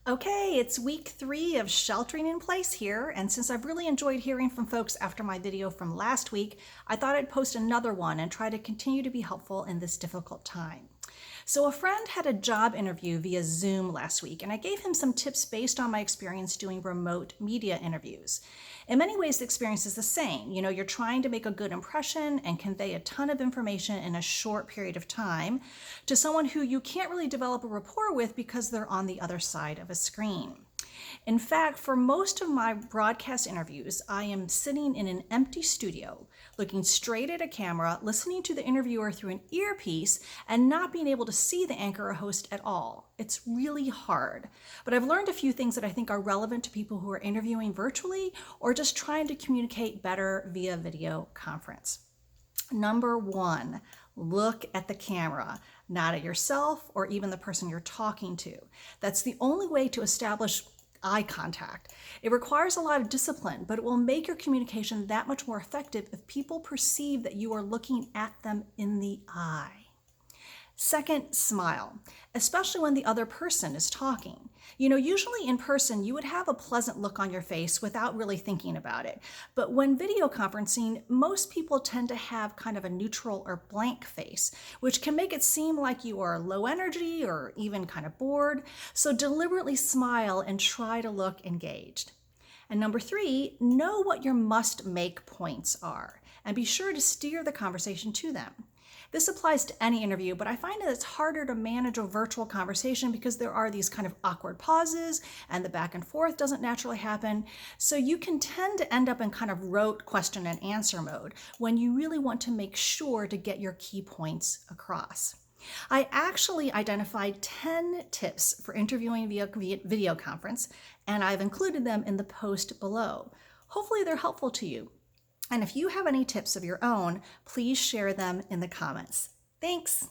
Okay, it's week 3 of sheltering in place here, and since I've really enjoyed hearing from folks after my video from last week, I thought I'd post another one and try to continue to be helpful in this difficult time. So a friend had a job interview via Zoom last week, and I gave him some tips based on my experience doing remote media interviews. In many ways, the experience is the same. You're trying to make a good impression and convey a ton of information in a short period of time to someone who you can't really develop a rapport with because they're on the other side of a screen. In fact, for most of my broadcast interviews, I am sitting in an empty studio, looking straight at a camera, listening to the interviewer through an earpiece, and not being able to see the anchor or host at all. It's really hard. But I've learned a few things that I think are relevant to people who are interviewing virtually or just trying to communicate better via video conference. Number 1, look at the camera, not at yourself or even the person you're talking to. That's the only way to establish eye contact. It requires a lot of discipline, but it will make your communication that much more effective if people perceive that you are looking at them in the eye. Second, smile, especially when the other person is talking. Usually in person, you would have a pleasant look on your face without really thinking about it. But when video conferencing, most people tend to have kind of a neutral or blank face, which can make it seem like you are low energy or even kind of bored. So deliberately smile and try to look engaged. And number 3, know what your must-make points are, and be sure to steer the conversation to them. This applies to any interview, but I find that it's harder to manage a virtual conversation because there are these kind of awkward pauses and the back and forth doesn't naturally happen. So you can tend to end up in kind of rote question and answer mode when you really want to make sure to get your key points across. I actually identified 10 tips for interviewing via video conference, and I've included them in the post below. Hopefully they're helpful to you. And if you have any tips of your own, please share them in the comments. Thanks.